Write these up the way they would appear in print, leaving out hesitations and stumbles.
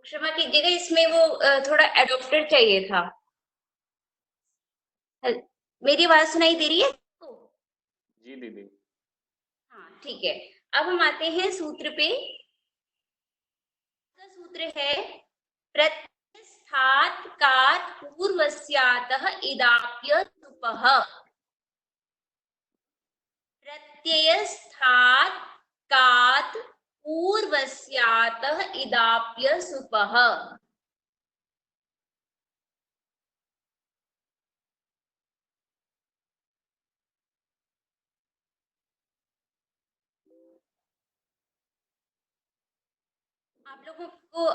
क्षमा कीजिएगा, इसमें वो थोड़ा एडॉप्टर चाहिए था। मेरी आवाज सुनाई दे रही है? जी दीदी। हाँ ठीक है। अब हम आते हैं सूत्र पे। का सूत्र है प्रत्ययस्थात् कात् पूर्वस्यातः इदाप्य सुपः। प्रत्ययस्थात् कात् पूर्वस्यातः इदाप्य सुपः।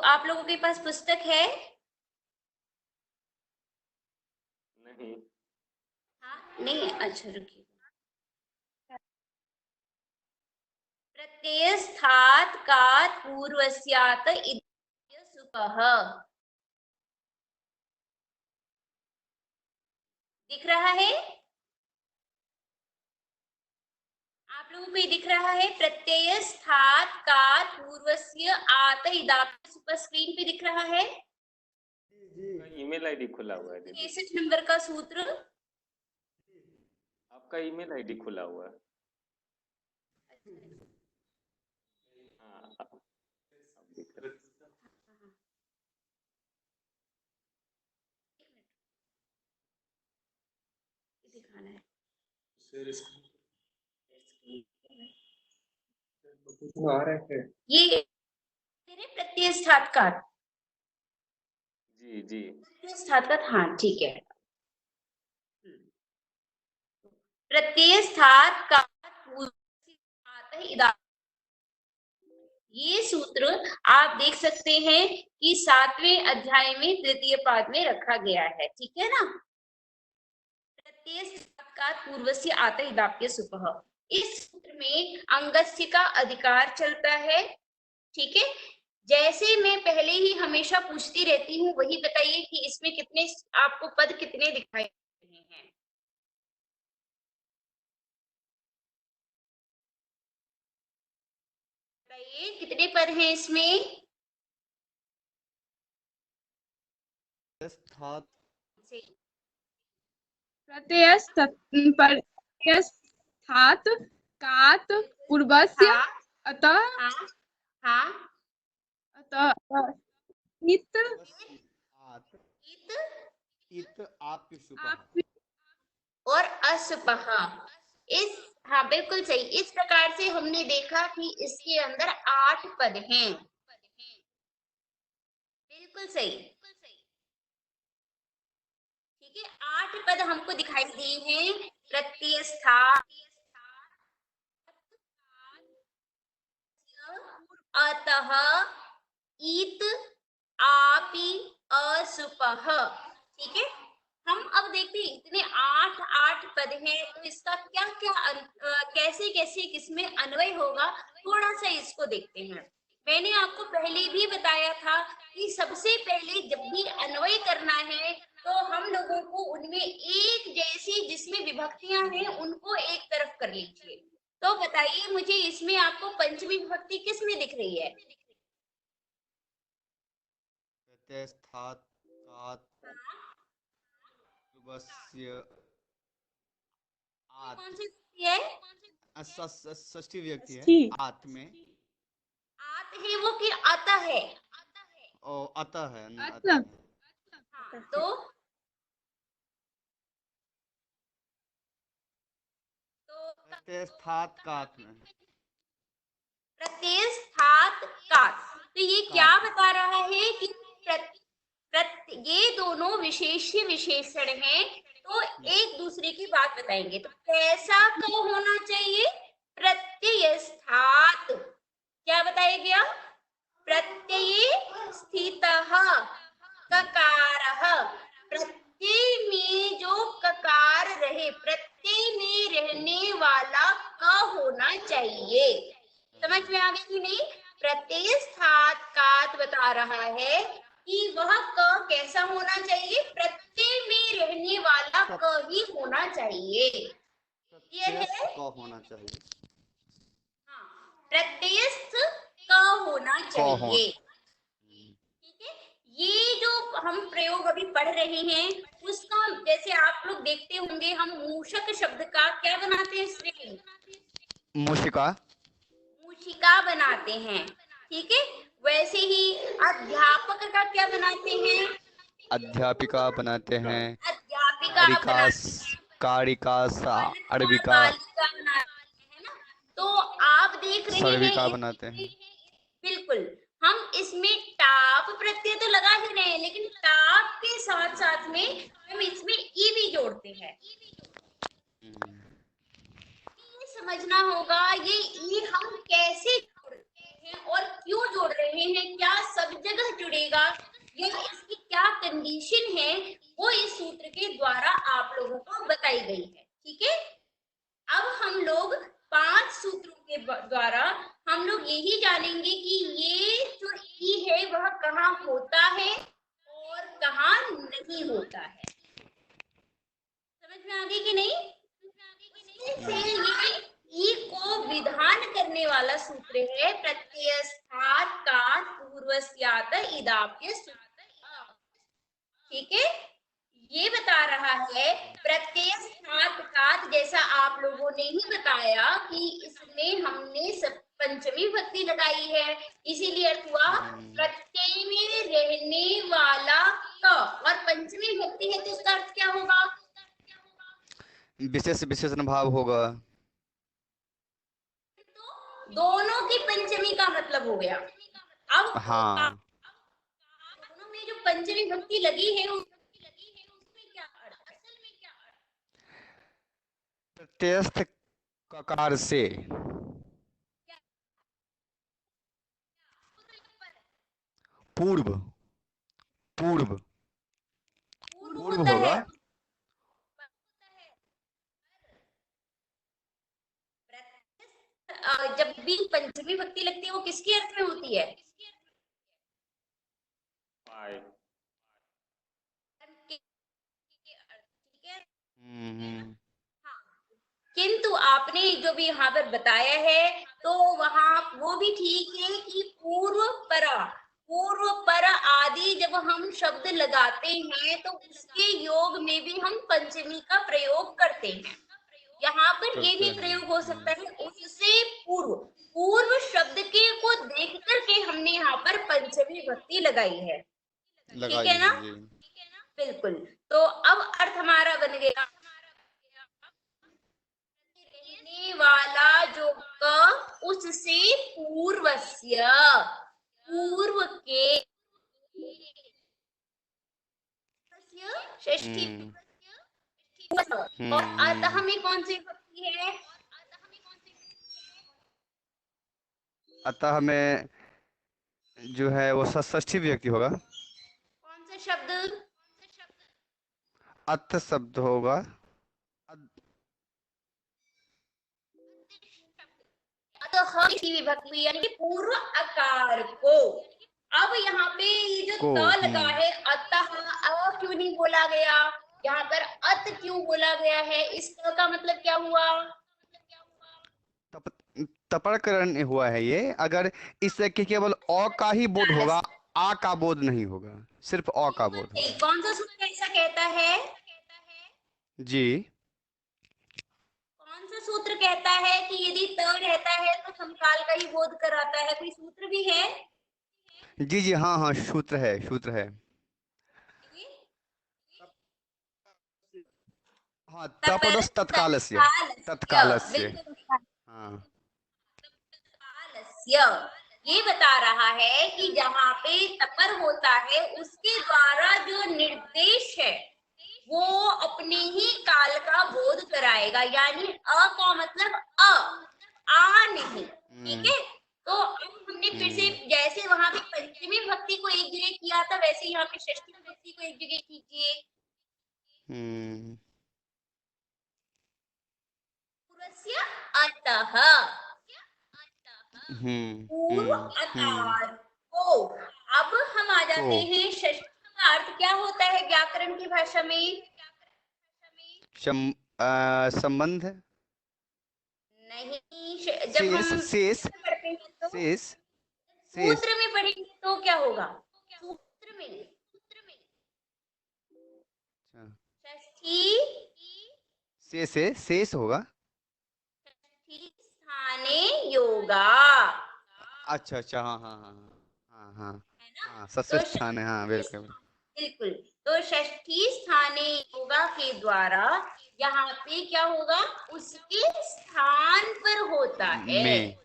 आप लोगों के पास पुस्तक है? नहीं। हाँ नहीं, अच्छा रुकिए। प्रत्ययस्थात् कात् पूर्वस्यात् इदाप्य सुपः। दिख रहा है? आप लोगों को ये दिख रहा है? प्रत्ययस्थात् कात् पूर्वस्य आत इदाप्य सुपः स्क्रीन पे दिख रहा है? ईमेल आईडी खुला हुआ है दीदी। 63 नंबर का सूत्र। आपका ईमेल आईडी खुला हुआ है। हाँ अब दिख रहा है। दिखाना है ये तेरे प्रत्ययस्थात् कात्। जी जी। प्रत्ययस्थात् कात्, हाँ ठीक है। प्रत्ययस्थात् कात् पूर्वस्य आतः इदाप्य। ये सूत्र आप देख सकते हैं कि 7वें अध्याय में तृतीय पाद में रखा गया है, ठीक है ना। प्रत्ययस्थात् कात् पूर्वस्य आतः इदाप्य सुपः। इस सूत्र में अंगस्य का अधिकार चलता है, ठीक है। जैसे मैं पहले ही हमेशा पूछती रहती हूँ, वही बताइए कि इसमें कितने आपको पद कितने दिखाई दे रहे हैं? बताइए कितने पद हैं इसमें? प्रत्ययस्थात् प्रत्ययस्थात् कात् पूर्वस्य हाँ अतः हाँ हाँ। इत इत आप्य सुपः और असुपः। इस हाँ बिल्कुल सही। इस प्रकार से हमने देखा कि इसके अंदर 8 पद हैं। बिल्कुल सही। ठीक है, 8 पद हमको दिखाई दिए हैं। प्रत्ययस्थात्, अतः, इत, आपि, असुपः। ठीक है, हम अब देखते हैं इतने 8 पद हैं, तो इसका क्या क्या कैसे कैसे किसमें अन्वय होगा, थोड़ा सा इसको देखते हैं। मैंने आपको पहले भी बताया था कि सबसे पहले जब भी अन्वय करना है तो हम लोगों को उनमें एक जैसी जिसमें विभक्तियां हैं उनको एक तरफ कर लीजिए। तो बताइए मुझे, इसमें आपको पंचमी विभक्ति किस में दिख रही है? प्रत्ययस्थात् कात् पूर्वस्य आत्। कौन सी विभक्ति है? षष्ठी व्यक्ति है षष्ठी। आत् में। आत है वो कि आता है? ओ अतः है अतः। हाँ, तो प्रत्ययस्थात् कात् में प्रत्ययस्थात् कात्। तो ये क्या कात्। बता रहा है कि ये दोनों विशेष्य विशेषण हैं, तो एक दूसरे की बात बताएंगे। तो कैसा क होना चाहिए? प्रत्ययस्थात्। क्या बताया गया? प्रत्यये स्थितः ककारः। प्रत्यय में जो ककार रहे, प्रत्यय में रहने वाला क होना चाहिए। समझ में आ गई कि नहीं? प्रत्ययस्थात् कात् बता रहा है कि वह क कैसा होना चाहिए? प्रत्यय में रहने वाला क ही होना चाहिए। क्लियर है? प्रत्ययस्थ क होना चाहिए। हाँ, प्रत्ययस्थ क होना चाहिए। ठीक है, ये जो हम प्रयोग अभी पढ़ रहे हैं उसका जैसे आप लोग देखते होंगे हम मूषक शब्द का क्या बनाते हैं श्रेणी मूषिका। मूषिका बनाते हैं, ठीक है। वैसे ही अध्यापक का क्या बनाते हैं, अध्यापिका बनाते हैं। अध्यापिका बनाते हैं, कारिका बालक और अरबिका बालिका बनाते हैं, है ना। तो आप देख रहे हैं सर्विका बनाते हैं। बिल्कुल हम इसमें टाप प्रत्यय तो लगा ही रहे हैं, लेकिन टाप के साथ साथ में हम इसमें ई भी जोड़ते हैं। ये समझना होगा ये ई हम कैसे जोड़ रहे हैं और क्यों जोड़ रहे हैं, क्या सब जगह जुड़ेगा या इसकी क्या कंडीशन है, वो इस सूत्र के द्वारा आप लोगों को बताई गई है, ठीक है। अब हम लोग 5 सूत्रों के द्वारा हम लोग यही जानेंगे कि ये जो ई है वह कहाँ होता है और कहाँ नहीं होता है। समझ में आ गई कि नहीं? इससे ये ई को विधान करने वाला सूत्र है प्रत्ययस्थात् कात् पूर्वस्यात् इदाप्य सूत्र, ठीक है। ये बता रहा है प्रत्ययस्थात् कात्, जैसा आप लोगों ने ही बताया कि इसमें हमने सब पंचमी विभक्ति लगाई है, इसीलिए अर्थ हुआ प्रत्यय में रहने वाला क, और पंचमी विभक्ति है तो इसका अर्थ क्या होगा, विशेष विशेषण भाव होगा। तो दोनों की पंचमी का मतलब हो गया। अब हाँ, दोनों में जो पंचमी विभक्ति लगी है उसमें क्या अर्थ है, प्रत्ययस्थ ककार से पूर्व पूर्व पूर्व होता होगा। है। जब भी पंचमी विभक्ति लगती है वो किसके अर्थ में होती है, पाए। ठीक है। हम्म। किंतु आपने जो भी यहाँ पर बताया है तो वहाँ वो भी ठीक है कि पूर्व पर आदि जब हम शब्द लगाते हैं तो उसके योग में भी हम पंचमी का प्रयोग करते हैं। यहाँ पर ये भी प्रयोग हो सकता है उससे पूर्व शब्द के को देख करके हमने यहाँ पर पंचमी विभक्ति लगाई है, ठीक है ना। बिल्कुल, तो अब अर्थ हमारा बन गया रहने वाला जो क उससे पूर्वस्य, पूर्व के षष्ठी और अतः में कौन सी विभक्ति है, अतः में जो है वो षष्ठी विभक्ति होगा। कौन सा शब्द, अथ शब्द होगा। अतः की विभक्ति यानी कि पूर्व आकार को। अब यहाँ पे ये जो त लगा है अतः अ क्यों नहीं बोला गया, यहाँ पर अत क्यों बोला गया है, इस त का मतलब क्या हुआ, तपरकरण हुआ है ये। अगर इससे केवल अ का ही बोध होगा, आ का बोध नहीं होगा, सिर्फ अ का बोध होगा। कौन सा सूत्र ऐसा कहता है, जी, कौन सा सूत्र कहता है कि यदि त रहता है तो समकाल का ही बोध कराता है, कोई सूत्र भी है, जी, जी, हाँ, हाँ, सूत्र है, सूत्र है। हाँ, तपदस तत्कालस्य, तत्कालस्य। हाँ, ये बता रहा है कि जहाँ पे तपर होता है उसके द्वारा जो निर्देश है वो अपने ही काल का बोध कराएगा, यानी अ का मतलब आ नहीं, ठीक है। तो अब हमने फिर से जैसे वहां पे पंचमी विभक्ति को एक जगह किया था वैसे यहाँ पे षष्ठी विभक्ति को एक जगह कीजिए। पूर्वस्य अतः, पूर्व आकार को। अब हम आ जाते हैं षष्ठी का अर्थ क्या होता है व्याकरण की भाषा में, संबंध, नहीं जब हम शेष, पढ़ते हैं तो शेष, सूत्र में पढ़ेंगे तो क्या होगा, सूत्र में षष्ठी शेष होगा। स्थाने योगा, अच्छा अच्छा, हाँ हाँ हाँ हाँ हाँ है ना। हाँ, तो षष्ठ स्थान है, हाँ बिल्कुल। बिल्कुल, तो षष्ठी स्थाने योगा के द्वारा यहाँ पे क्या होगा, उसके स्थान पर होता है। में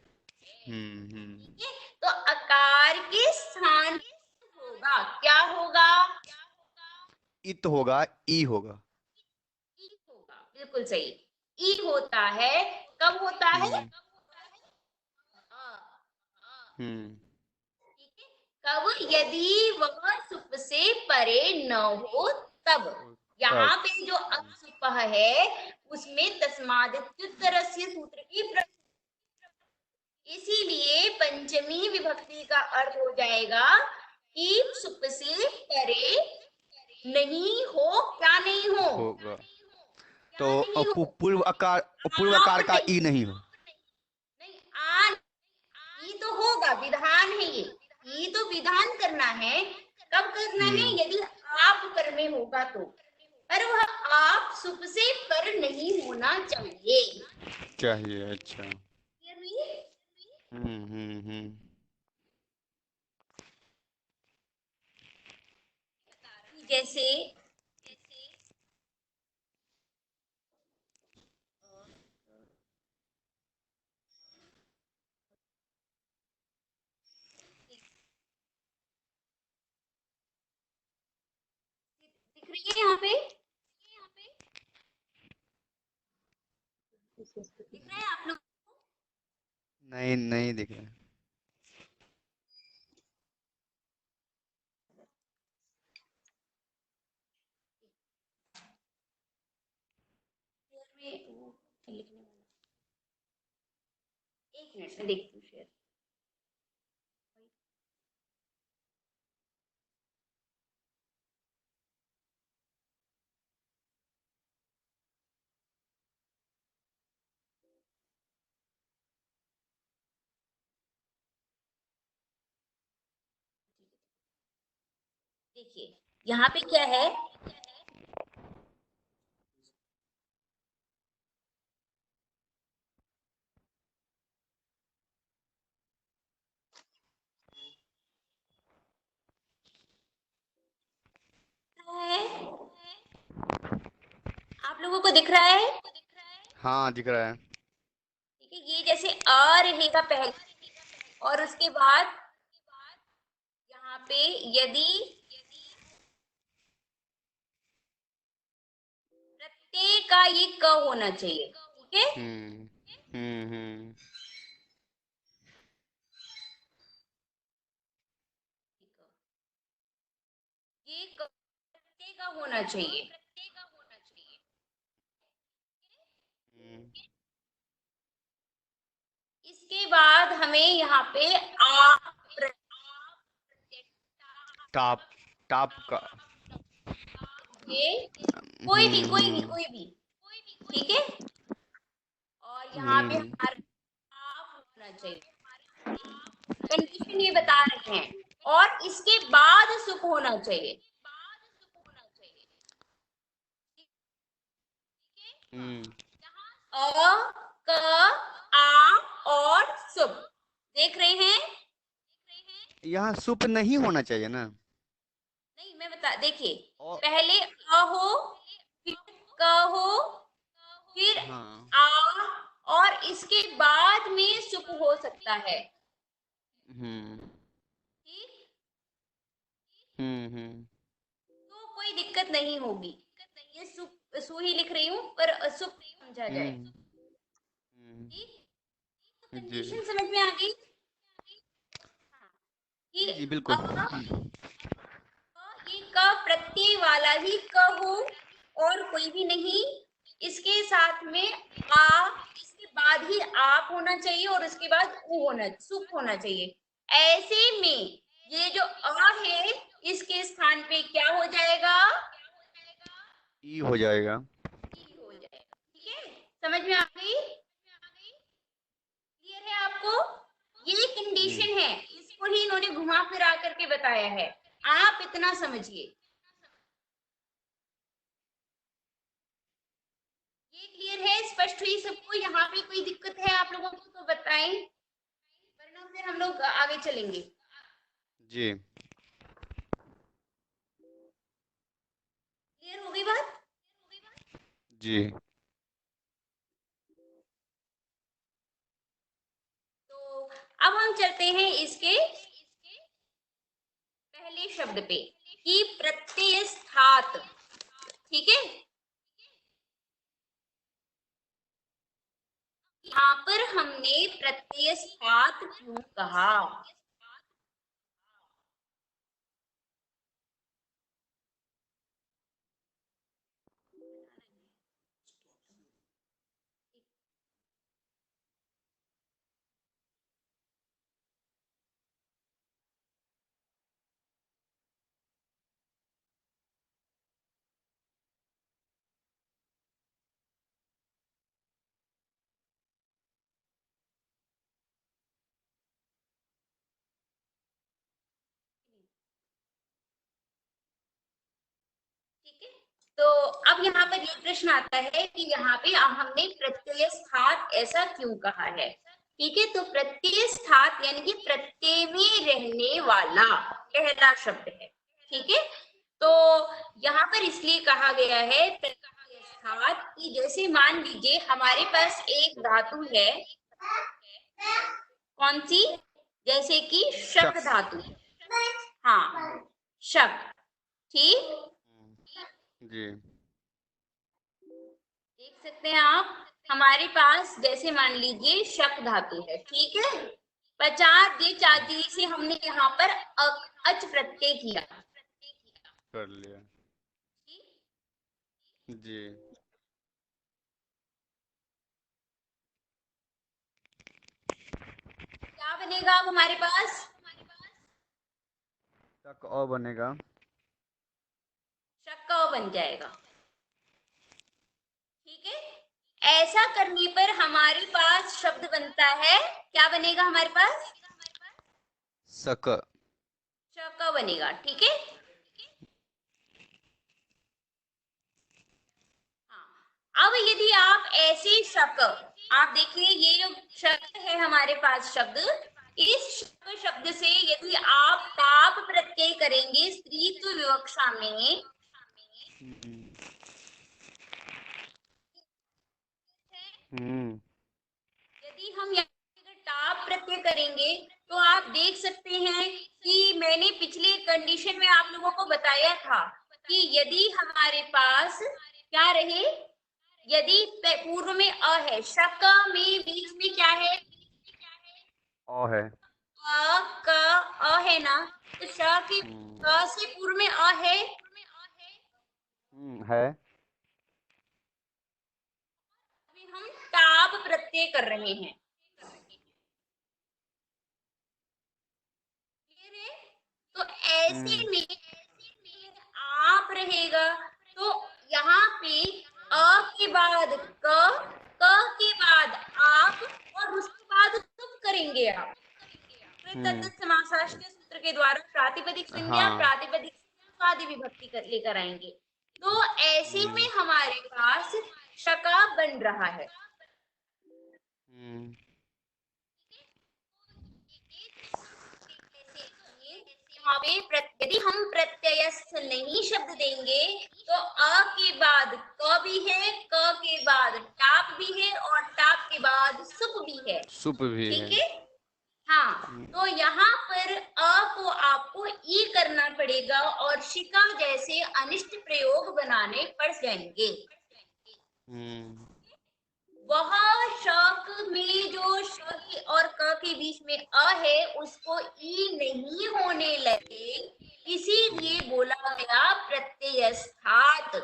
ठीक है, तो अकार के स्थान पर होगा, क्या होगा, इत होगा, ई होगा। ई होगा, बिल्कुल सही, ई होता है। कब होता है, हम्म हम्म ठीक है, कब, यदि वह सुप से परे न हो तब। यहाँ तब पे जो अपसुपः है उसमें तस्मादित्युत्तरस्य सूत्र की इसीलिए पंचमी विभक्ति का अर्थ हो जाएगा कि सुप से परे नहीं हो, क्या नहीं हो, होगा। क्या तो नहीं हो, पूर्व आकार आप का नहीं, ई नहीं हो। नहीं आ, ये तो होगा, विधान है ये तो विधान करना है। कब करना है, यदि आप पर में होगा तो, पर वह आप सुप से पर नहीं होना चाहिए। चाहिए, अच्छा। क्लियर हुई? हम्म। जैसे दिख रही है यहाँ पे, दिख रहा है आप लोग, नहीं नहीं दिख रहा है। में वो लिखने वाला, एक मिनट में देखती हूँ शेयर। देखिए यहाँ पे क्या है, आप लोगों को दिख रहा है, हाँ दिख रहा है। ठीक है, ये जैसे आ रहेगा पहले और उसके बाद यहाँ पे यदि प्रत्यय का ये क होना चाहिए, ठीक है, हम्म। ये प्रत्यय का होना चाहिए। इसके बाद हमें यहाँ पे टाप टाप का। ये कोई भी कोई भी हम्म। कोई भी, ठीक है, और यहाँ पे हम्म हमारा आप होना चाहिए, कंडीशन ये बता रहे हैं, और इसके बाद सुख होना चाहिए। हम्म। अ, क, आ और सुप, देख रहे हैं, यहाँ सुप नहीं होना चाहिए ना। नहीं मैं बता, देखिए और पहले अ हो, फिर क हो, फिर हाँ। आ, और इसके बाद में सुप हो सकता है, हम्म ठीक, हम्म। तो कोई दिक्कत नहीं होगी, ये सुप सु ही लिख रही हूँ पर सुप समझा जाए, हम्म हम्म, ठीक, तो जी कंडीशन समझ में आ गई, हाँ, कि जी बिल्कुल। ये क प्रत्यय वाला ही क हो और कोई भी नहीं, इसके साथ में आ, इसके बाद ही आप होना चाहिए और उसके बाद उ होना, सुप होना चाहिए। ऐसे में ये जो अ है इसके स्थान पे क्या हो जाएगा, ई हो जाएगा। ई हो जाएगा, ठीक है, समझ में आ गई, क्लियर है आपको, ये हम्म कंडीशन है, इसको ही इन्होंने घुमा फिरा करके बताया है, आप इतना समझिए। क्लियर है, स्पष्ट हुई सबको? यहाँ पे कोई दिक्कत है आप लोगों को तो बताएं, वरना फिर हम लोग आगे चलेंगे। जी। क्लियर हो गई बात? जी। तो अब हम चलते हैं इसके पहले शब्द पे कि प्रत्यय स्थात। ठीक है, यहाँ पर हमने प्रत्यय स्थात क्यों कहा? ठीक है, तो अब यहाँ पर ये प्रश्न आता है कि यहाँ पे हमने प्रत्यय स्थात ऐसा क्यों कहा है? ठीक है, तो प्रत्यय स्थात यानी कि प्रत्यय में रहने वाला पहला शब्द है। ठीक है, तो यहाँ पर इसलिए कहा गया है प्रत्यय स्थात कि जैसे मान लीजिए हमारे पास एक धातु है, कौन सी? जैसे कि शक धातु। हाँ, शक। ठीक, जी। देख सकते हैं आप, हमारे पास जैसे मान लीजिए शक धातु है। ठीक है, 50 चादी से हमने यहाँ पर अच प्रत्यय किया। कर लिया। जी। क्या बनेगा अब हमारे पास? तक अ बनेगा। शक का अ बन जाएगा। ठीक है, ऐसा करने पर हमारे पास शब्द बनता है, क्या बनेगा हमारे पास? सक। शक का बनेगा। ठीक है, अब यदि आप ऐसे शक, आप देखिए ये जो शब्द है हमारे पास शब्द, इस शब्द से यदि आप ताप प्रत्यय करेंगे स्त्रीत्व विवक्षा में, यदि हम यहाँ ताप प्रत्यय करेंगे तो आप देख सकते हैं कि मैंने पिछले कंडीशन में आप लोगों को बताया था कि यदि हमारे पास क्या रहे, यदि पूर्व में अ है, शक में बीच में क्या है? अ है। अ क अ है ना, तो श के क से पूर्व में अ है। है। अभी हम ताप प्रत्यय कर रहे हैं। क्लियर है? तो ऐसे में आप रहेगा, तो यहाँ पे अ के बाद क के बाद आप और उसके बाद तुम करेंगे आप। तो तद्धित समासाष्टक सूत्र के द्वारा प्रातिपदिक संज्ञा, हाँ। प्रातिपदिक संज्ञा आदि विभक्ति लेकर आएंगे। तो ऐसे में हमारे पास शका बन रहा है। यहाँ पे यदि हम प्रत्ययस्थ नहीं शब्द देंगे तो अ के बाद क भी है, क के बाद टाप भी है और टाप के बाद सुप भी है। सुप भी ठीक है। है, हाँ, तो यहाँ पर अ को आपको ई करना पड़ेगा और शिका जैसे अनिष्ट प्रयोग बनाने पड़ जाएंगे। वह शक में जो श और क के बीच में अ है उसको ई नहीं होने लगे, इसीलिए बोला गया प्रत्ययस्थात।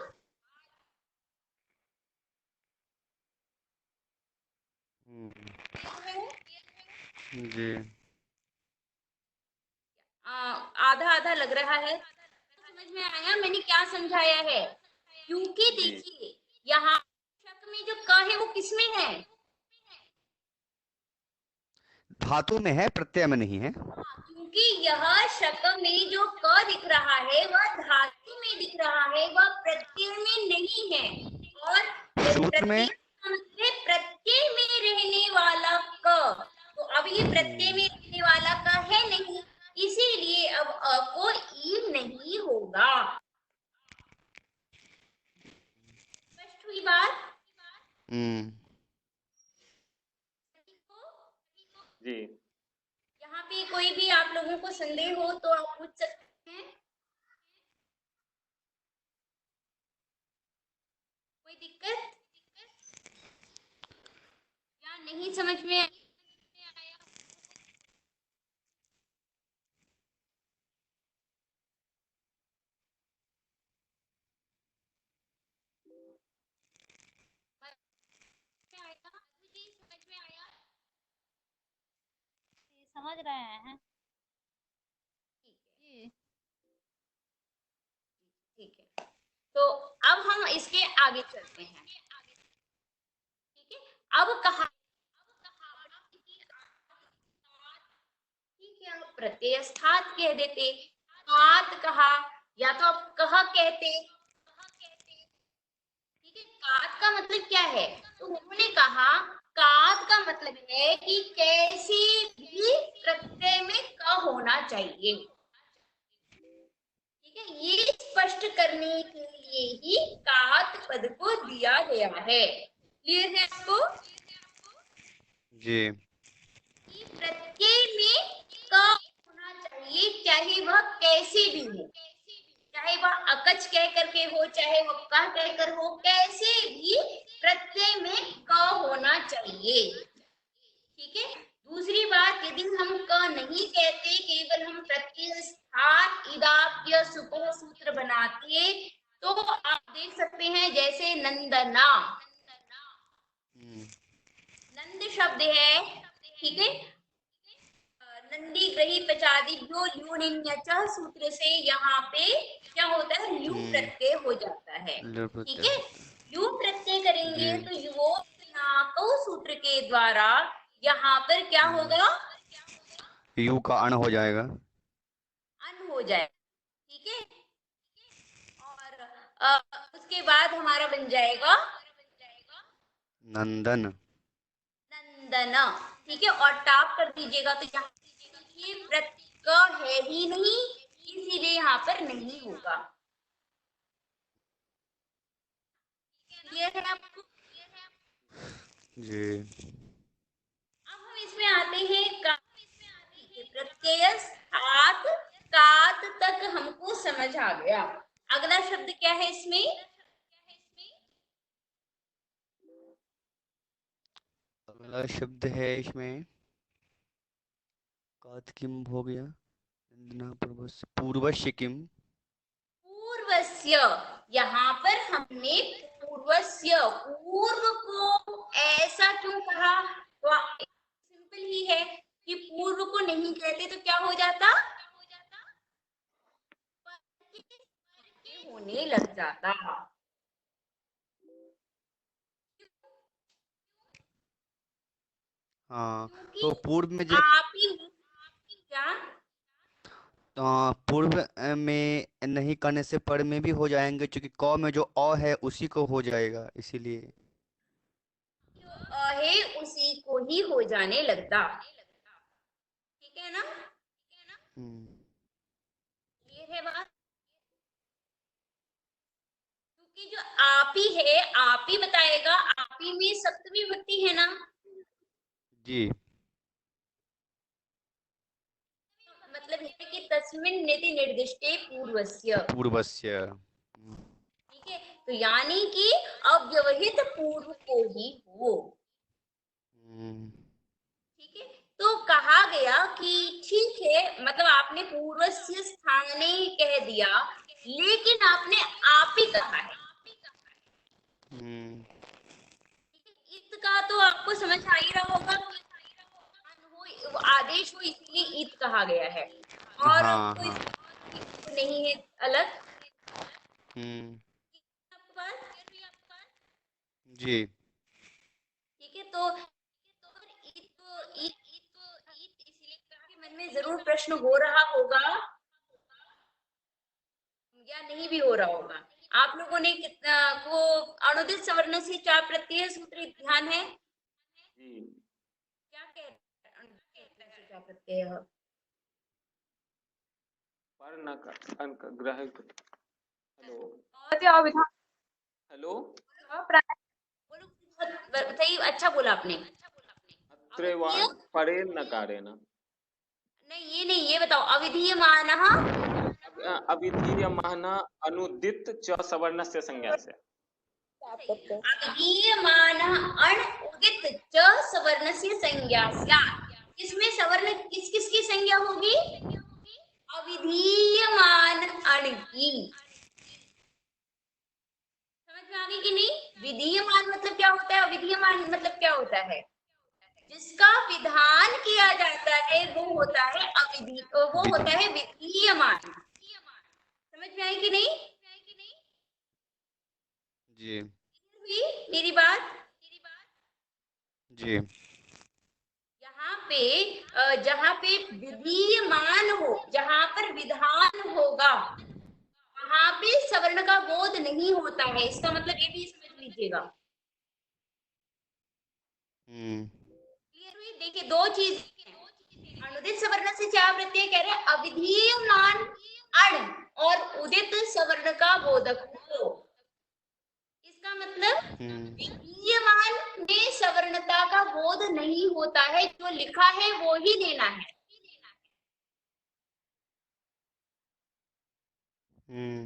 जी। आधा आधा लग रहा है, तो समझ में आया मैंने क्या समझाया है? क्योंकि जी। देखिए यहाँ शक में जो क है वो किसमें है? धातु में है, प्रत्यय में नहीं है। क्योंकि यह शक में जो क दिख रहा है वह धातु में दिख रहा है, वह प्रत्यय में नहीं है। और सूत्र में हम्म। जी। यहाँ पे कोई भी आप लोगों को संदेह हो तो आप पूछ सकते हैं। कोई दिक्कत या नहीं समझ में आया? मुझे समझ में आया। समझ रहे हैं। ठीक है, ठीक है। तो अब हम इसके आगे चलते हैं। ठीक है, अब कहा, ठीक है, आप प्रत्यय स्थात कह देते, कात कहा, या तो आप कहा कहते। ठीक है, कात का मतलब क्या है? तो उन्होंने कहा कात का मतलब है कि कैसे भी प्रत्यय में क होना चाहिए। ठीक है, ये स्पष्ट करने के लिए ही कात पद को दिया गया है। क्लियर है आपको? जी। कि प्रत्यय में क होना चाहिए, चाहे वह कैसे भी हो, चाहे वह अकच कह करके हो, चाहे वह कह कहकर हो, कैसे भी प्रत्यय में क होना चाहिए। ठीक है, दूसरी बात, यदि हम क नहीं कहते, केवल हम प्रत्यय स्थान इदाप्य सुपह सूत्र बनाते, तो आप देख सकते हैं जैसे नंदना, हम्म। नंद शब्द है। ठीक है, नंदी ग्रही पचादी जो ल्यूनिन्यच सूत्र से यहाँ पे क्या होता है, लू प्रत्यय हो जाता है। ठीक है, लू प्रत्यय करेंगे जी। तो युवो नाकौ सूत्र के द्वारा यहाँ पर क्या होगा, यू का अण हो जाएगा। अन हो जाए। ठीक है, और उसके बाद हमारा बन जाएगा नंदन। नंदन। ठीक है, और टाप कर दीजिएगा, तो यहाँ ये प्रत्यय है ही नहीं, इसीलिए यहाँ पर नहीं होगा। क्लियर है आपको? जी। अब हम इसमें आते हैं प्रत्यय स्थात कात तक हमको समझ आ गया। अगला शब्द क्या है इसमें? अगला शब्द है इसमें कात किम हो गया, नंदना पूर्वस्य, पूर्वस्य किम। पूर्वस्य, यहाँ पर हमने पूर्वस्य, पूर्व को ऐसा क्यों कहा? तो सिंपल ही है कि पूर्व को नहीं कहते तो क्या हो जाता, होने लग जाता। हाँ, क्योंकि तो पूर्व में जब आप ही क्या, पूर्व में नहीं करने से पर में भी हो जाएंगे, क्योंकि क में जो अ है उसी को हो जाएगा, इसीलिए। जो है उसी को ही हो जाने लगता। ठीक है ना? हम्म। क्लियर है बात? क्योंकि जो आप ही है, आप ही बताएगा, आप ही में सप्तमी विभक्ति है ना, जी। मतलब है कि तस्मिन् निति निर्दिष्टे पूर्वस्य। पूर्वस्य। ठीक है, तो यानी कि अव्यवहित पूर्व को ही हो। ठीक है, तो कहा गया कि ठीक है, मतलब आपने पूर्वस्य स्थाने कह दिया, लेकिन आपने आप ही कहा है। इत का तो आपको समझ आ ही रहा होगा कि वो आदेश हो, इसलिए इत कहा गया है, और हाँ कोई हाँ। नहीं है अलग। हम्म। आपके पास? जी। ठीक है, तो इत इसलिए आपके मन में जरूर प्रश्न हो रहा होगा या नहीं भी हो रहा होगा। आप लोगों ने कितना को अनुदित सवर्ण से चार प्रत्यय सूत्र ध्यान है? जी। क्या कहते हैं अनुदित से चार प्रत्यय? पर न कर, अन कर, ग्रह। हेलो। अवधान हेलो। बोलो, सही, अच्छा बोला आपने। अत्रे वा परेण नकारेण। नहीं, ये नहीं, ये बताओ, अविधीयमानः अविधीयमानः अनुदित च सवर्णस्य संज्ञास्य। अविधीयमानः अण उदित च सवर्णस्य संज्ञा स्यात्। इसमें सवर्ण किस किसकी संज्ञा होगी? अविधीयमान अण की। समझ में आ गई कि नहीं? विधीयमान मतलब क्या होता है, अविधीयमान मतलब क्या होता है? जिसका विधान किया जाता है वो होता है वो होता है विधीयमान। समझ में आई कि नहीं? जी हुई मेरी बात? जी। जहाँ पे विधीयमान हो, जहाँ पर विधान होगा, वहां पे सवर्ण का बोध नहीं होता है। इसका मतलब ये भी समझ लीजिएगा। क्लियर हुई? देखिए, दो चीज, अनुदित सवर्ण से क्या प्रत्यय कह रहे हैं? अविधीयमान अण और उदित सवर्ण का बोधक हो। इसका मतलब विधीयमान में सवर्णता का बोध नहीं होता है, जो लिखा है वो ही लेना है।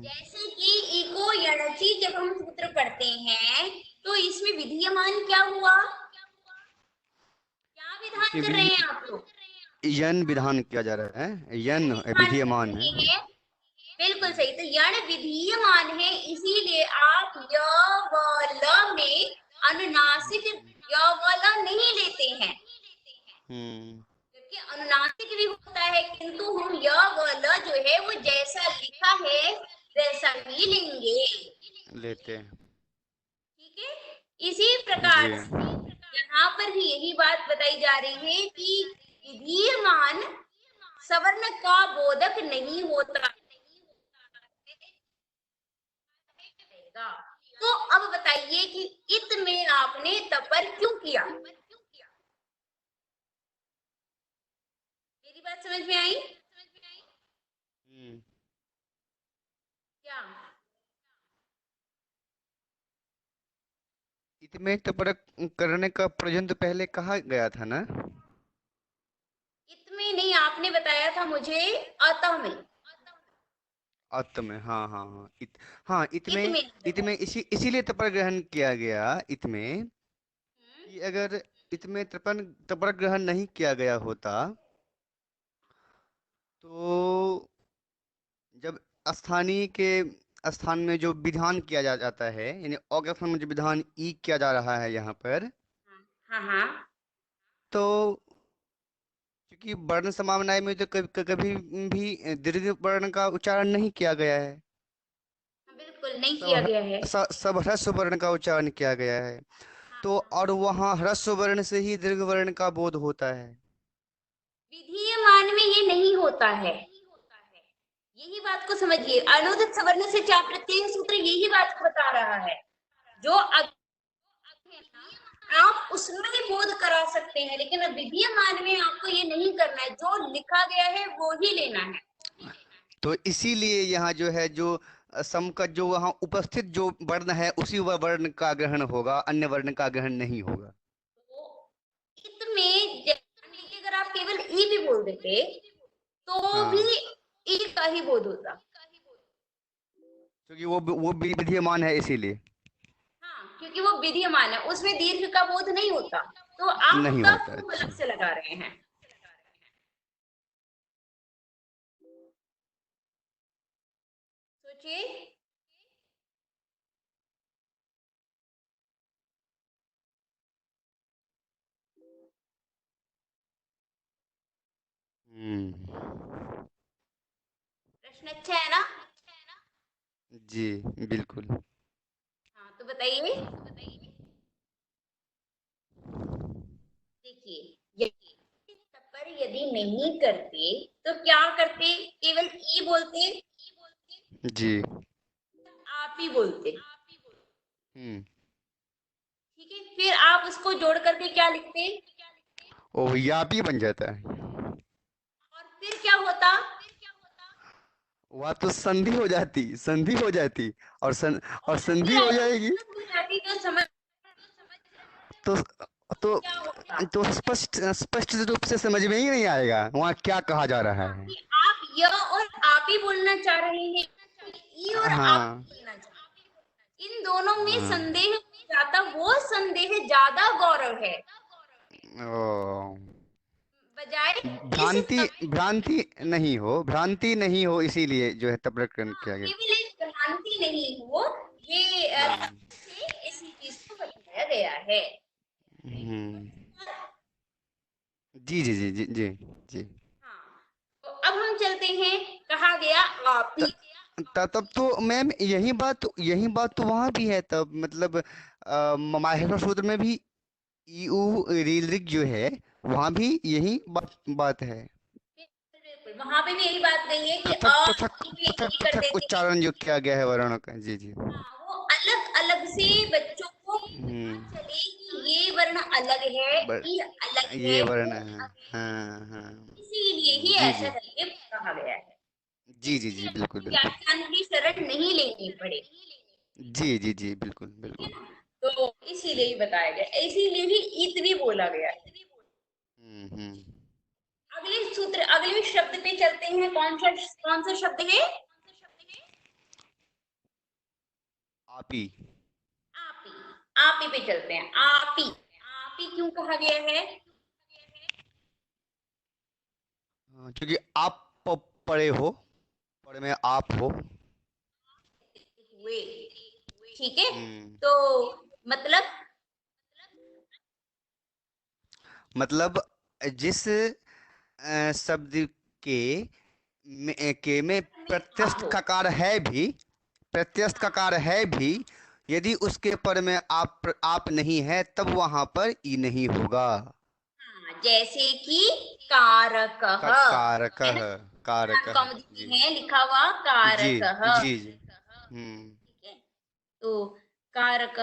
जैसे कि इको यणचि जब हम सूत्र पढ़ते हैं तो इसमें विधीयमान क्या हुआ? क्या विधान कर रहे हैं आप लोग? यन विधान किया जा रहा है, यन विधीयमान है। बिल्कुल सही। तो यण विधीयमान है, इसीलिए आप य व ल में अनुनासिक य व ल नहीं लेते हैं, क्योंकि अनुनासिक भी होता है, किंतु हम य व ल जो है वो जैसा लिखा है वैसा ही लेते हैं। ठीक है? इसी प्रकार से यहाँ पर भी यही बात बताई जा रही है कि विधीयमान सवर्ण का बोधक नहीं होता। तो अब बताइए कि इत में आपने तपर क्यों किया? मेरी बात समझ में आई क्या? इसमें तपरक करने का प्रयोजन तो पहले कहा गया था ना? इत में नहीं, आपने बताया था मुझे अतः में। अत में, हाँ हाँ हाँ, हाँ इत में इत में इसीलिए तपर ग्रहण किया गया इत में, हम्म, कि अगर इत में तपर ग्रहण नहीं किया गया होता तो जब स्थानीय के स्थान में जो विधान किया जाता है, यानी अ के स्थान में जो विधान ई किया जा रहा है यहाँ पर, हाँ हाँ, तो क्योंकि वर्ण समानय में तो कभी भी दीर्घ वर्ण का उच्चारण नहीं किया गया है, बिल्कुल नहीं किया गया है। सब ह्रस्व वर्ण का उच्चारण किया गया है। तो और वहाँ ह्रस्व वर्ण से ही दीर्घ वर्ण का बोध होता है। विधीयमान में ये नहीं होता है, यही बात को समझिए। अनुदित सवर्ण से चा प्रत्यय सूत्र यही बात को बता रहा है। जो आप उसमें भी बोध करा सकते हैं, लेकिन अब विधीयमान में आपको ये नहीं करना है, जो लिखा गया है वो ही लेना है। तो इसीलिए यहाँ जो है, जो सम का जो वहाँ उपस्थित जो वर्ण है उसी वर्ण का ग्रहण होगा, अन्य वर्ण का ग्रहण नहीं होगा। तो इत में अगर आप केवल ई भी बोल देते तो भी ई का ही बोध होता, क्योंकि वो विधीयमान है इसीलिए। हाँ, क्योंकि वो विधीयमान है, उसमें दीर्घ का बोध नहीं होता। तो आप नहीं का होता। क्यों अलग से लगा रहे हैं? सोचिए। प्रश्न अच्छा है ना? जी बिल्कुल। हाँ, तो बताइए। देखिए, पर यदि नहीं करते तो क्या करते? केवल ई बोलते, जी। आप ही बोलते, हम्म। ठीक है? फिर आप उसको जोड़ करके क्या लिखते? ओ यापी बन जाता है। और फिर क्या होता? वह तो संधि हो जाती और और संधि फिर हो अगर जाएगी। हो जाती तो समझ तो क्या होगा? तो स्पष्ट स्पष्ट रूप से समझ में ही नहीं आएगा वहाँ क्या कहा जा रहा है। कि आप य और आप ही बोलना चाह रहे हैं, ई और आप हाँ बोलना चाह रहे हैं। इन दोनों में हाँ। संदेह ज्यादा, वो संदेह ज्यादा गौरव है, ओ, बजाय इस भ्रांति भ्रांति भ्रांति नहीं हो इसीलिए जो है तर्कण किया गया। केवल एक भ्रांति नहीं हो, ये से इसी चीज को बताया गया है। हम्म, जी जी जी जी जी जी। हाँ, तो अब हम चलते हैं, कहा गया आप ही। तब तो मैम यही बात तो वहां भी है तब मतलब माहेश्वर सूत्र में भी ईउ ऋ जो है वहां भी यही बात है। बिल्कुल, वहां पे भी यही बात कही है कि पृथक पृथक ये पृथक कर पृथक देते हैं। उच्चारण जो किया गया है वर्णों का। जी जी। हाँ, वो अलग अलग से बच्चों को हम्म। पता चले कि ये वर्ण अलग है, बर, ये अलग ये है, वर्ण है। हाँ हाँ। इसीलिए ही जी ऐसा जी करके कहा गया है। जी जी जी बिल्कुल बिल्कुल। व्याख्यान की शरण नहीं लेनी पड़े, जी जी जी बिल्कुल ठीक है बिल्कुल। ना? तो इसीलिए ही बताया गया, इसीलिए ही ईत भी बोला गया है। हम्म। अगले सूत्र, अगले शब्द पे चलते हैं। कौन सा शब्द है? आपी। आपी। आपी पे चलते हैं। आपी, आपी क्यों कहा गया है? क्योंकि आप पढ़े हो, पढ़े में आप हो। हुए, ठीक है। हम्म। तो मतलब मतलब जिस शब्द के में में आप प्रत्यस्त हो। ककार है भी, प्रत्यस्त ककार है भी, यदि उसके पर में आप नहीं है तब वहां पर ई नहीं होगा। हाँ, जैसे कि कारक, कारक है ना? कारक। कौमुदी जी में है लिखा हुआ जी कारक, जी जी। ठीक है। तो कारक,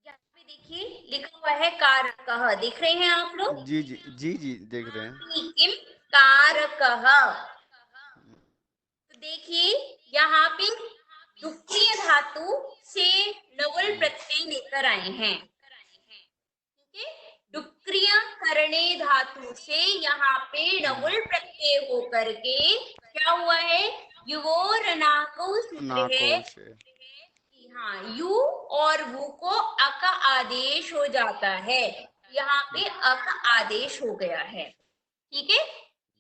यहाँ पे देखिए लिखा हुआ है कारक, देख रहे हैं आप लोग? जी जी जी जी देख रहे हैं। किम कारक, तो देखिए यहाँ पे दुक्रिय धातु से नवल प्रत्यय लेकर आए हैं, ठीक है। डुक्रिय करणे धातु से यहाँ पे डबल प्रत्यय होकर के क्या हुआ है? युवोर नाको सूत्र है नाकों से। कि हाँ, यू और वु को अक आदेश हो जाता है। यहाँ पे अक आदेश हो गया है, ठीक है।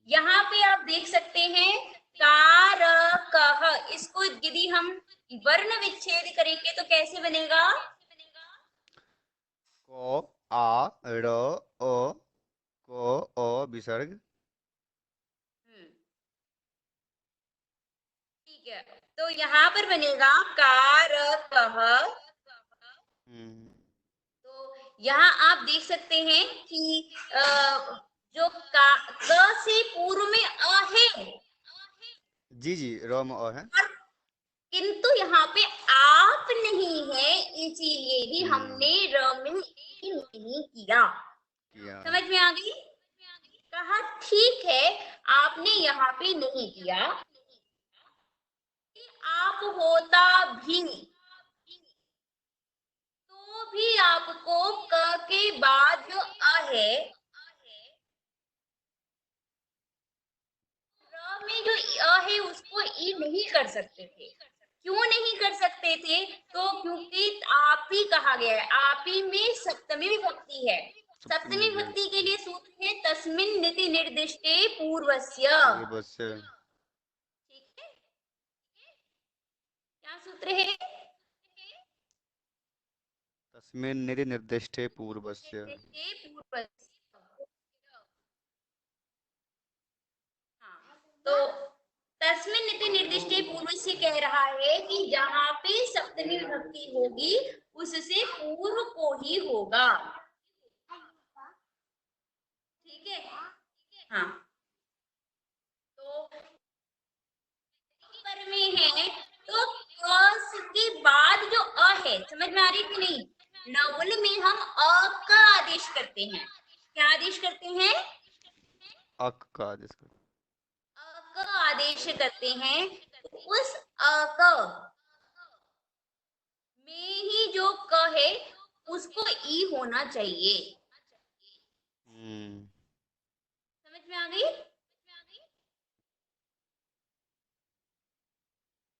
यहाँ पे आप देख सकते हैं कारकः, इसको यदि हम वर्ण विच्छेद करेंगे तो कैसे बनेगा? को आ र ओ को ओ विसर्ग। ठीक है, तो यहाँ पर बनेगा कारकः। हम्म। तो यहाँ आप देख सकते हैं कि जो क से पूर्व में अ है, जी जी रोम ओ है। और किंतु यहाँ पे आप नहीं है, इसीलिए भी हमने र में ई नहीं किया। किया। समझ में आ गई? कहा ठीक है, आपने यहाँ पे नहीं किया, आप होता भी तो भी आपको क के बाद जो अ है, र में जो अ है उसको ई नहीं कर सकते थे। क्यों नहीं कर सकते थे? तो क्योंकि आप ही कहा गया है, आप ही में सप्तमी विभक्ति है। सप्तमी विभक्ति के लिए सूत्र है तस्मिन नीति निर्दिष्टे पूर्वस्य। पूर्व से। ठीक है, क्या सूत्र है? तस्मिन् निरि निर्दिष्टे पूर्वस्य। निर्दिष्टे पूर्वस्य। हाँ, तो तस्मिन नीति निर्दिष्टे पूर्व से कह रहा है कि जहां पे सप्तमी विभक्ति होगी उससे पूर्व को ही होगा, ठीक है। हाँ, तो पर में है तो आ रही कि नहीं? नवुल में हम अ का आदेश करते हैं। क्या आदेश करते हैं? अक का आदेश कर। अ का आदेश करते हैं। तो उस अ क में ही जो क है उसको ई होना चाहिए। समझ में आ गई?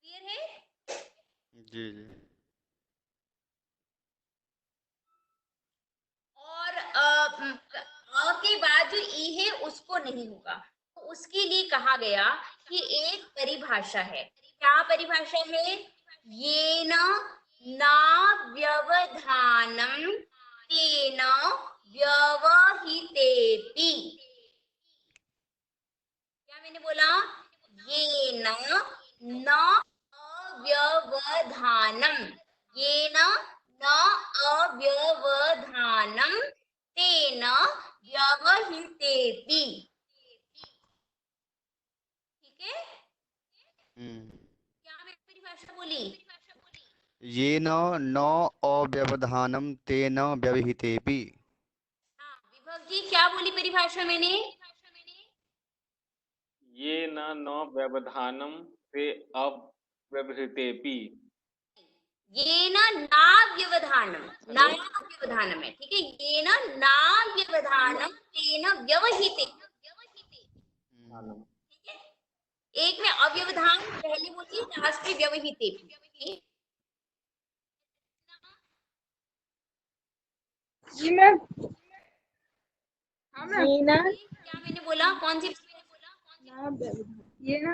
क्लियर है? जी जी। और के बाद जो ई है उसको नहीं होगा। तो उसके लिए कहा गया कि एक परिभाषा है। क्या परिभाषा है? ये ना व्यवधानम तेन व्यवहितेपि। क्या मैंने बोला? ये न अव्यवधानम, ये न अव्यवधानम तेन व्यवहितेपि। ठीक है? क्या मैंने परिभाषा बोली? ये न अव्यवधानम तेन व्यवहितेपि। हाँ विभव जी, क्या बोली परिभाषा मैंने? ये न व्यवधानम से अव्यवहितेपि। ये नाव्यवधानम, नाव्यवधानम है, ठीक है? ये नाव्यवधानम तेन व्यवहिते। ठीक है? एक में अव्यवधान पहले बोलिए, लास्ट में व्यवहिते। जी मैम। हाँ मैम। क्या मैंने बोला? कौन सी? ये ना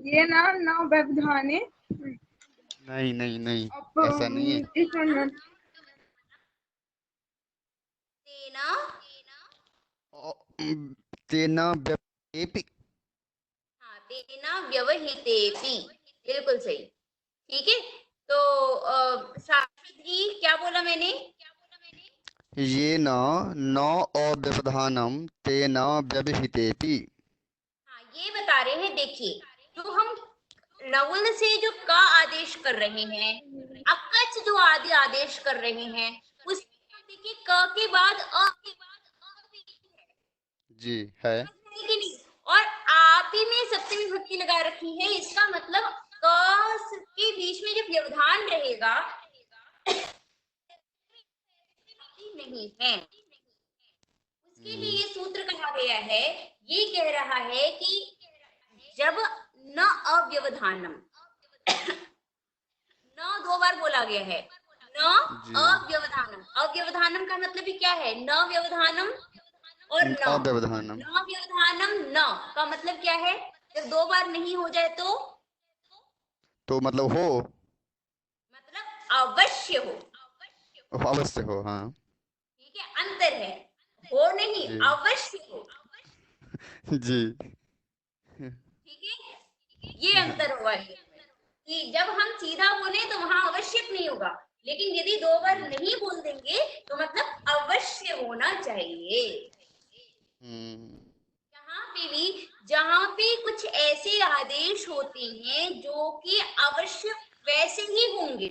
ये ना नौ व्यवधाने। नहीं नहीं नहीं, अब ऐसा नहीं है। एक मिनट। तेना, तेन व्यवहितेपि। हाँ तेना व्यवहितेपि, बिल्कुल सही। ठीक है? तो शाश्वत जी, क्या बोला मैंने? ये न अव्यवधानम तेन व्यवहितेपि। हाँ ये बता रहे हैं, देखिए जो हम नवुल से जो का आदेश कर रहे हैं, अकच जो आदि आदेश कर रहे हैं, उस देखिए क के बाद अ के बाद भी है, जी है। समझ रहे कि नहीं? और आप ही में सप्तमी विभक्ति लगा रखी है, इसका मतलब क के बीच में जब व्यवधान रहेगा नहीं है। उसके लिए ये सूत्र कहा गया है, ये कह रहा है कि जब न अव्यवधानम, न दो बार बोला गया है, न जी। अव्यवधानम। अव्यवधानम का मतलब ही क्या है? न व्यवधानम और न। अव्यवधानम न व्यवधानम न का मतलब क्या है? जब दो बार नहीं हो जाए तो मतलब हो, मतलब अवश्य हो। अवश्य हो। हाँ ठीक है? अंतर है, हो नहीं, जी अवश्य हो। जी। ठीक है? ये अंतर हुआ है कि जब हम सीधा बोले तो वहां आवश्यक नहीं होगा, लेकिन यदि दो बार नहीं बोल देंगे तो मतलब अवश्य होना चाहिए। यहाँ पे भी, जहाँ पे कुछ ऐसे आदेश होते हैं जो कि अवश्य वैसे ही होंगे,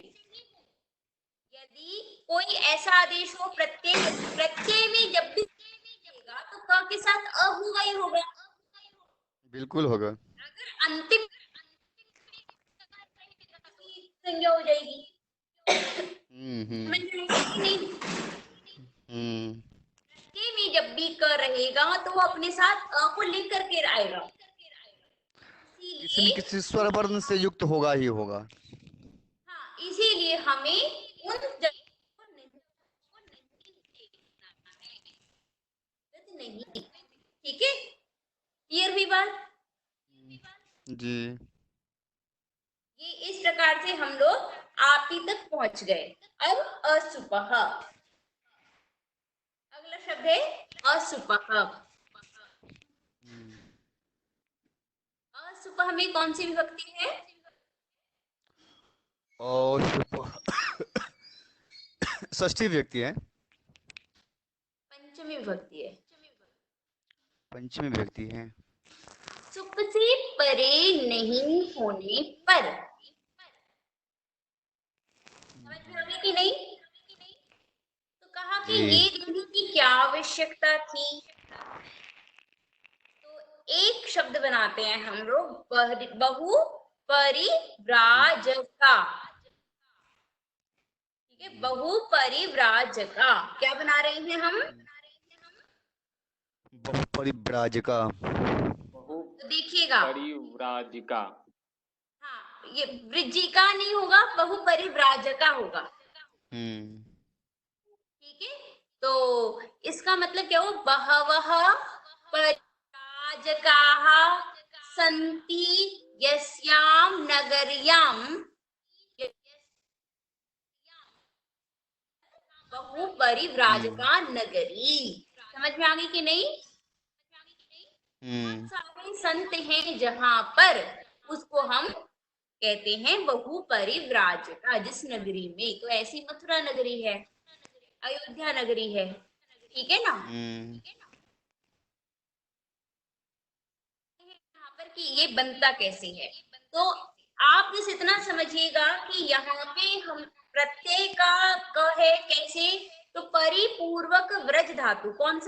यदि कोई ऐसा आदेश हो प्रत्यय, प्रत्यय में जब भी देगा तो क के साथ अ होगा ही होगा। बिल्कुल होगा। अगर अंतिम संज्ञा हो जाएगी। समझ में आया कि नहीं? प्रत्यय में जब भी क रहेगा तो वो अपने साथ अ को लिंक करके आएगा। किसी न इसीलिए, किसी स्वर वर्ण से युक्त होगा ही होगा। हाँ इसीलिए हमें उन जगहों को नहीं, ठीक है? क्लियर हुई बात? जी। ये इस प्रकार से हम लोग आप ही तक पहुंच गए। अब असुपह, अगला शब्द है असुपह। असुपह में कौन सी विभक्ति है? और षष्ठी व्यक्ति है। पंचमी विभक्ति है। पंचमी व्यक्ति है। सुप से परे नहीं होने पर, कि जी। ये देने की क्या आवश्यकता थी? तो एक शब्द बनाते हैं हम लोग, बहु परिव्राजका। ठीक है, बहु परिव्राजका क्या बना रहे हैं हम? बहुपरिव्राजका। बहु तो देखिएगा, परिव्राजिका। हाँ ये वृज्जिका नहीं होगा, बहु परिव्राजका होगा। हम्म। ठीक है, तो इसका मतलब क्या हो? बहवः परिव्राजकाः सन्ति यस्यां नगर्यां बहु परिव्राजका नगरी। समझ में आ गई कि नहीं? हम्म। सारे संत हैं जहां पर, उसको हम कहते हैं बहु परिव्राजका। जिस नगरी में, तो ऐसी मथुरा नगरी है, अयोध्या नगरी है, ठीक है ना? हम्म। यहाँ पर कि ये बनता कैसे है, तो आप बस इतना समझिएगा कि यहाँ पे हम प्रत्यय का क है कैसे, तो परिपूर्वक व्रज धातु, कौन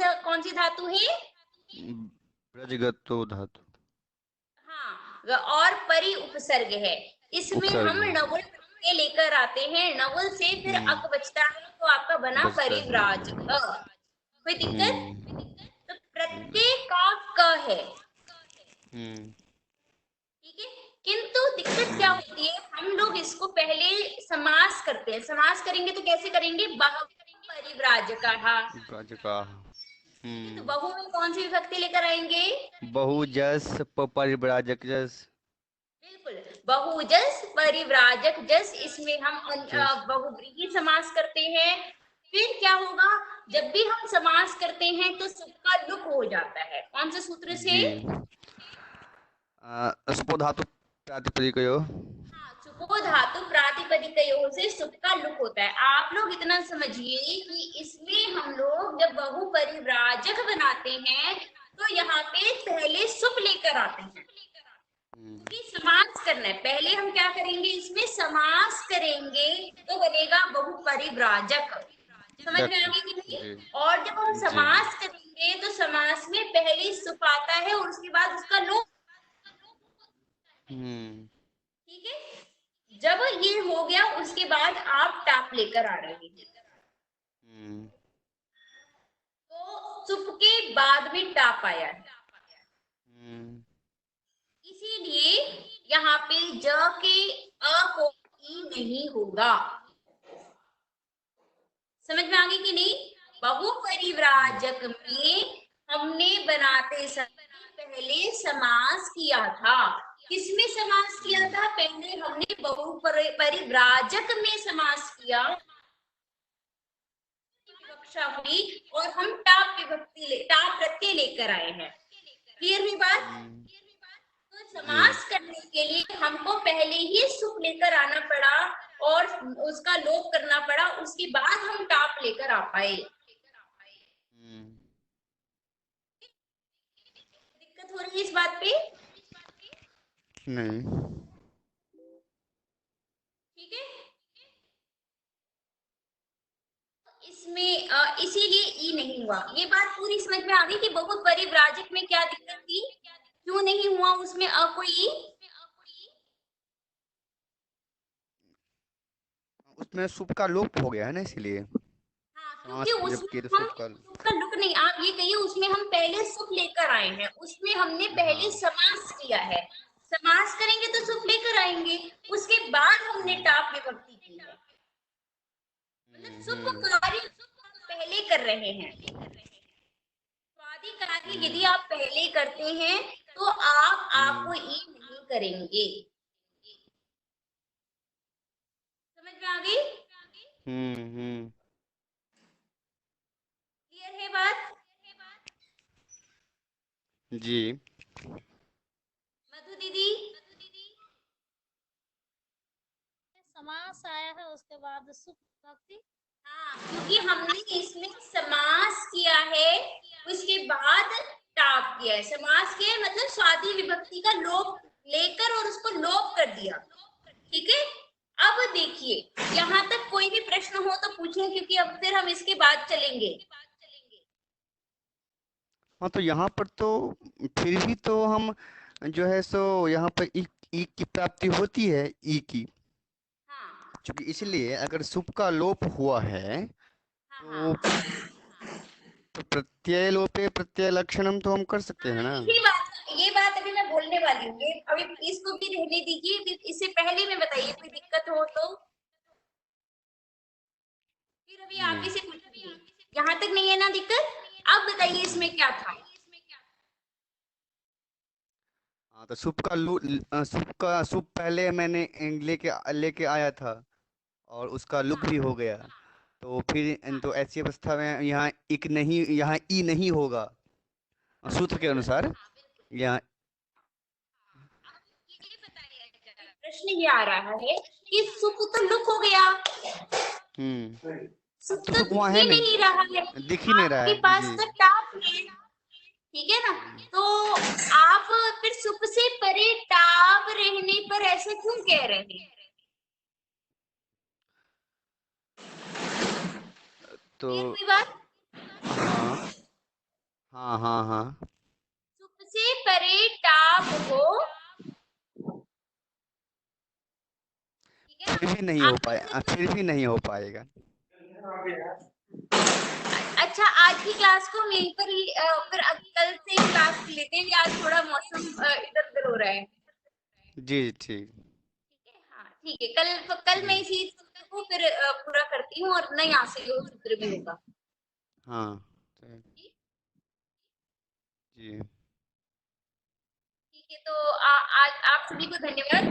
सी धातु है? ब्रजगतो धातु। हाँ, और परि उपसर्ग है। इसमें उपसर्ग हम है। नवल प्रत्यय लेकर आते हैं, नवल से फिर अक बचता है, तो आपका बना बचता है। परिव्राजक। कोई दिक्कत? तो नहीं। प्रत्यय का क है, हम्म। ठीक है। किंतु दिक्कत क्या होती है, हम लोग इसको पहले समास करते हैं। समास करेंगे तो कैसे करेंगे? बहु परिव्राजकाः। ब्रजका। तो बहु में कौन सी विभक्ति लेकर आएंगे? बहुजस परिव्राजक जस। बिल्कुल, बहुजस परिव्राजक जस, इसमें हम जस। बहुव्रीहि समास करते हैं। फिर क्या होगा, जब भी हम समास करते हैं तो सुख का लुक हो जाता है। कौन से सूत्र से? जी। स्पो धातु प्रातिपदिकयो। हाँ, सुपो धातु प्रातिपदिकयोः से सुख का लुक होता है। आप लोग इतना समझिए कि इसमें हम लोग जब बहु परिव्राजक बनाते हैं तो यहाँ पे पहले सुप लेकर आते हैं, क्योंकि समास करना है। पहले हम क्या करेंगे, इसमें समास करेंगे तो बनेगा बहु परिव्राजक। समझ में आ गई कि नहीं? जी। और जब हम जी। समास करेंगे तो समास में पहले सुप आता है और उसके बाद उसका लोप। हम्म। ठीक है, जब ये हो गया उसके बाद आप टाप लेकर आ रहे हैं, हम्म। तो सुप के बाद भी टाप आया है, हम्म। इसीलिए यहाँ पे ज के अ को ई नहीं होगा। समझ में आ गई कि नहीं? बहु परिव्राजक में हमने बनाते समय पहले समास किया था। किसमें समास किया था? पहले हमने बहु परिव्राजक में समास किया, विवक्षा हुई, और हम टाप प्रत्यय लेकर आए हैं। क्लियर हुई बात? तो समास करने के लिए हमको पहले ही सुख लेकर आना पड़ा और उसका लोप करना पड़ा, उसके बाद हम टाप लेकर आ पाए। दिक्कत हो रही है इस बात पे? नहीं। ठीक है, इसमें इसीलिए ई नहीं हुआ। ये बात पूरी समझ में आ गई कि बहु परिव्राजक में क्या दिक्कत थी, क्यों नहीं हुआ उसमें कोई? उसमें सुप का लोप हो गया है ना, इसलिए हाँ, समास क्योंकि जब किए उसमें तो हम सुप का। सुख का लुक नहीं, आप ये कहिए उसमें हम पहले सुख लेकर आए हैं, उसमें हमने पहले हाँ। समास किया है। समास करेंगे तो सुख लेकर आएंगे, उसके बाद हमने टाप विभक्ति की है। मतलब सुख कार्य पहले कर रहे हैं। स्वादि कार्य यदि आप पहले करते हैं तो आपको ई नहीं करेंगे। समझ में आ गई? हम्म। क्लियर है बात? जी। मधु दीदी? समास आया है उसके बाद सुख भक्ति। हाँ, क्योंकि हमने इसमें समास किया है, उसके बाद टाप किया है। समास किया है मतलब स्वादि विभक्ति का लोप लेकर और उसको लोप कर दिया। ठीक है, अब देखिए, यहाँ तक कोई भी प्रश्न हो तो पूछें, क्योंकि अब फिर हम इसके बाद चलेंगे। हाँ, तो यहाँ पर तो फिर भी तो हम जो है सो यहाँ पर ई की प्राप्ति होती है, ई की। हाँ क्योंकि इसलिए अगर सुप का लोप हुआ है हाँ तो हाँ प्रत्यय लोपे प्रत्यय लक्षणम तो हम कर सकते हैं ना। ये बात अभी मैं बोलने वाली हूँ। ये अभी इसको भी रहने दीजिए, फिर इससे पहले में बताइए कोई दिक्कत हो तो फिर अभी जी आप नहीं। ही से पूछूंगी। यहाँ तक नहीं है ना दिक्कत? अब बताइए इसमें क्या था। हाँ, तो सुप पहले मैंने लेके आया था और उसका लुक भी हो गया। तो फिर तो ऐसी अवस्था में यहाँ ई नहीं होगा सूत्र के अनुसार। यहाँ प्रश्न ये आ रहा है कि सुख तो लुक हो गया, सुख अब तो तो सुप दिख वहाँ है ही नहीं रहा है, दिख ही नहीं रहा आपके है पास जी। तो टाप है, ठीक है ना? तो आप फिर सुख से परे टाप रहने पर ऐसे क्यों कह रहे हैं? तो क्लियर हुई बात? हाँ हाँ हाँ हाँ। सुख से परे टाप हो, ठीक है फिर ना? भी नहीं हो आप पाए फिर भी नहीं हो पाएगा। अच्छा, आज की क्लास को हम यहीं पर ही फिर कल से ही क्लास लेते हैं, आज थोड़ा मौसम इधर उधर हो रहा है। जी ठीक। ठीक है, हाँ ठीक है, कल मैं जी इसी सूत्र को फिर पूरा करती हूँ और नई यहाँ से वो सूत्र भी होगा। हाँ जी ठीक है, तो आज आप सभी को धन्यवाद।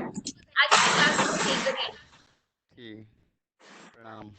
आज की क्लास को यहीं पर ही ठीक। प्रणाम।